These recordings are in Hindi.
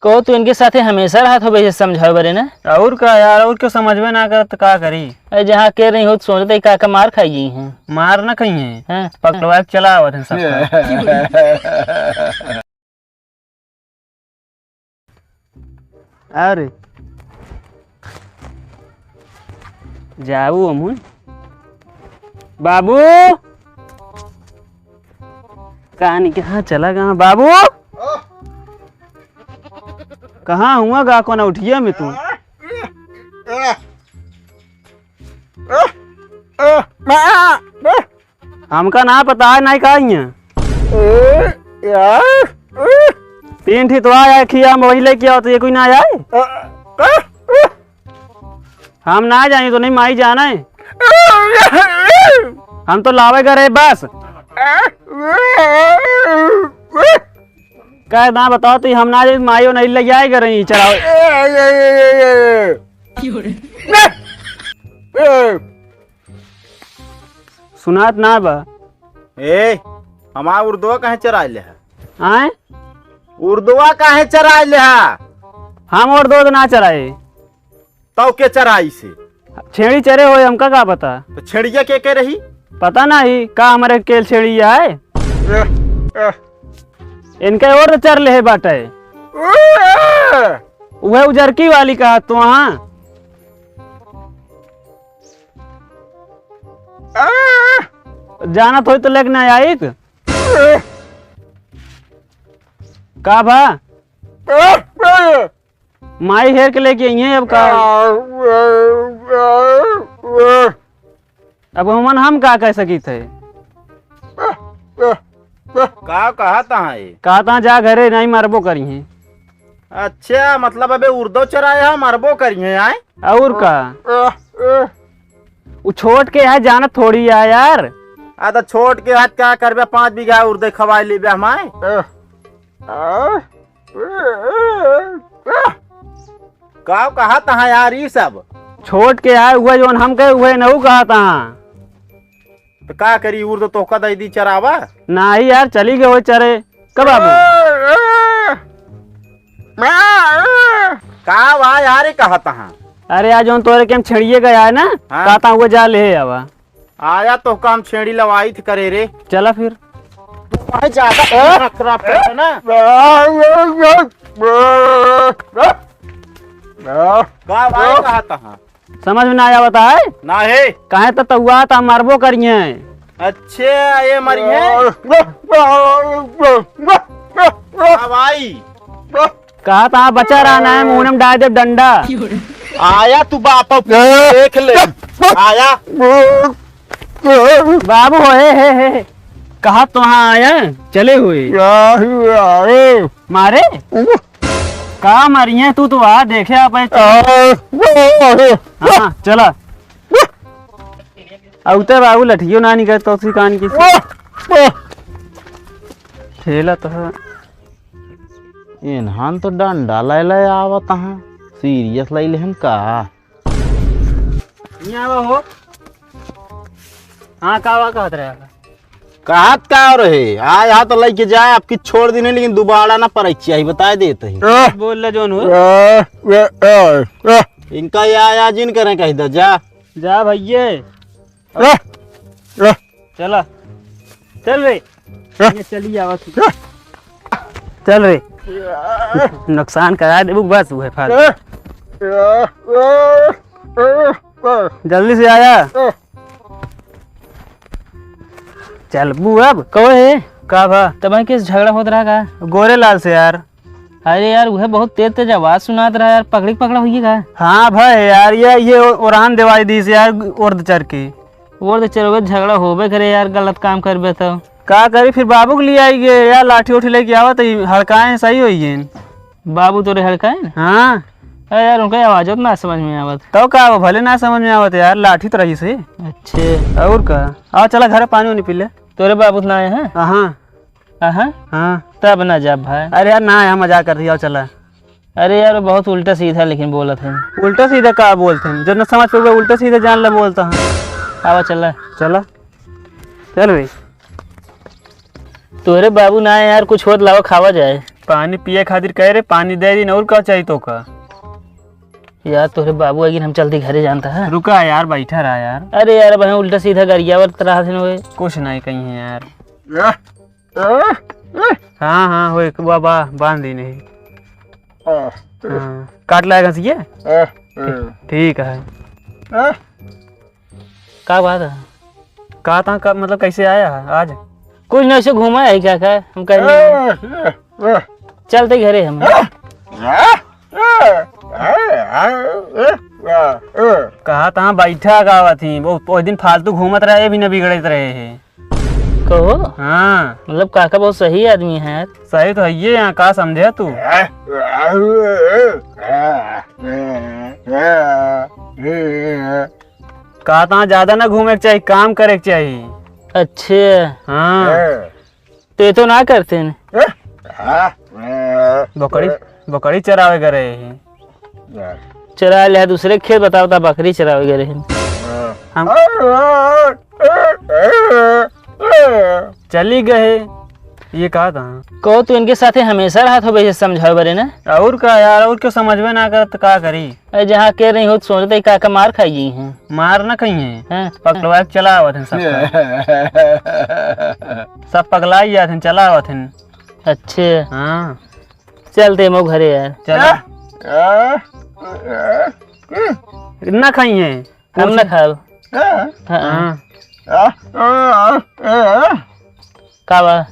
कहो तू इनके साथे हमेशा रहा हो वैसे समझाओ बरे ना। और का यार, और क्यों समझ में ना कर तो का करी। अरे जहाँ कह रही हो तो सोचते काका मार खाई गई हैं। मार ना कहीं है, हाँ? पकड़वा के चला आवत है सबका। अरे जाऊ अमुन बाबू, कहानी कहाँ चला गया बाबू? कहाँ हुआ गा को ना उठिया में तू? हमका ना पता है नहीं कहा तीन ठीक तो आया खिया वही लेके आओ तो ये कोई ना आए। हम ना जाए तो नहीं माई जाना है, हम तो लावे करे बस। कह ना बताओ तो हम ना जाए माई नहीं ले जाए करे चलाओ। सुनात ना बा ए हमारा उर्दुआ कहे चराए ले आए, उर्दुआ कहे चराए ले हम और दो ना चराए तो के चराई से छेड़ी चरे हो हमका का पता। तो छेड़िया के रही पता नहीं का हमारे केल छेड़ी है, इनके और चर ले बाटे वह उजरकी वाली कहा तो वहाँ जाना थोड़ी तो लेके आई का भा माई हेर के लेके आई है। अब का अब हम का कह सकी थे। का कहा कहा जा घरे नहीं मरबो करी है। अच्छा मतलब अबे उर्दू चराया मरबो करी है आए और का वो छोट के है जाना थोड़ी है यार। तो छोट के हाथ क्या करबे 5 बीघा उर्दू खवाई लेबे हमारे। का कहा था यार ये सब छोट के है हुआ जो हम कहे हुए नहु कहा था। तो का करी उर्दू तो का दी चरावा नहीं यार चली गए वो चरे कब बाबू का वाह यार कहा था। अरे आज जो तोरे के हम छेड़िए गया है ना हाँ? कहता हुआ जा ले आवा आया तो काम छेड़ी लवाई थी करे रे। चला फिर ज्यादा ना कहा था समझ में ना आया बता है ना है कहे तो हुआ था मरबो करिए। अच्छा ये मरी है भाई कहा था बचा रहना है मुंह में डाल दे डंडा। आया तू बाप देख ले आया बाबू हे कहा तो हाँ आया चले हुए मारे कहा मरिए तू तो आ देखे आप हाँ चला औते बाबू लठियो ना निकल तो उसी कान की ठेला तो इन्हान तो डंडा ले ले आवत है सीरियस ले लेहन का हो। हाँ कावा कहत रहे कहत का रहे आ यहाँ तो लेके जाए आपकी छोड़ देने लेकिन दोबारा ना परीक्षा ही बता देते ही बोल ले जोन इनका या जिन करें कही दो जा जा भैये चला चल रे ये चली आवा चल रे नुकसान करा दे बस वो है जल्दी से आया चल बू अब कहो है का भा तब किस झगड़ा होता रहा का गोरे लाल से यार। अरे यार वह बहुत तेज तेज आवाज सुनात रहा यार पकड़ी पकड़ा हुई का। हाँ भाई यार ये उड़ान दिवाई दी से यार उर्द चर के और तो चलोगे झगड़ा होबे करे यार गलत काम करबे तो का करी फिर बाबू के लिए आई गे यार लाठी उठी लेके आवा तो हड़काए सही होई बाबू तोरे हड़काए। हाँ अरे यार उनका आवाज ना समझ में आवत तो का वो भले ना समझ में आवत यार लाठी तो रही से। अच्छे और का आओ चला घर पानी वानी पी ले। तोरे बाबू ना आए हैं। हाँ हाँ तब ना जा भाई। अरे यार ना यहाँ मजाक कर दिया चला। अरे यार बहुत उल्टा सीधा लेकिन बोला था। उल्टा सीधा का बोलते हैं जो न समझ पे उल्टा सीधा जान ला बोलता है। आवा चला चला चल भाई तोरे बाबू ना आए यार कुछ होत लावा खावा जाए। पानी पिए खातिर कह रहे, पानी दे दिन और का चाहिए तो का। यार तोरे बाबू आगे हम जल्दी घरे जानता है। रुका यार, बैठा रहा यार। अरे यार अब हम उल्टा सीधा गरियावर तरह से होए। कुछ नहीं कहीं है यार। हाँ हाँ होए बाबा, बांध दी नहीं। हाँ, काट लाएगा घसिए। ठीक है। का बात है? कहा था कब, मतलब कैसे आया आज? कुछ नहीं, ऐसे घूमा है क्या का हम कह चलते घरे हम। कहा था बैठा गावा थी वो दिन, फालतू घूमत रहे भी न बिगड़त रहे है। कहो हाँ मतलब काका बहुत सही आदमी है यार। सही तो है ये, यहाँ का समझे तू। कहा था ज्यादा ना घूमे के चाहिए, काम करे के चाहिए। अच्छे हाँ तो ये तो ना करते हैं। बकरी बकरी चरावे गए हैं चरा ले दूसरे खेत बताओ ता बकरी चरावे गए हैं। हम। चली गए ये कहा था। कहो तो इनके साथ हमेशा रहा था वैसे समझाओ बरे ना। और का यार, और क्यों समझ में ना कर तो का करी। अरे जहाँ कह रही हो तो सोचते काका मार खाई हैं। मार ना कहीं है, हाँ? पकड़वा के चला आवत सब सब पगलाई जाते हैं, चला आवत हैं। अच्छे हाँ चलते मो घरे यार। चला ना खाई है हम ना खाओ। हाँ। का बा?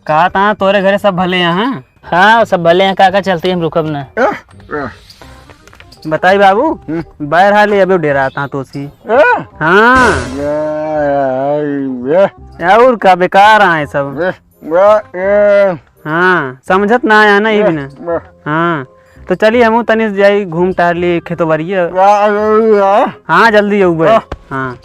कहा था तोरे घरे सब भले यहाँ। हाँ सब भले हैं काका, चलते हम रुकब ना। बताई बाबू, बाहर हाले अबे डेरा था तो सी। हाँ और का बेकार आए सब। हाँ समझत ना आया ना ये भी ना। हाँ तो चलिए हम तनी जाई घूम टहल ली खेतो बारी। हाँ जल्दी आऊ भाई। हाँ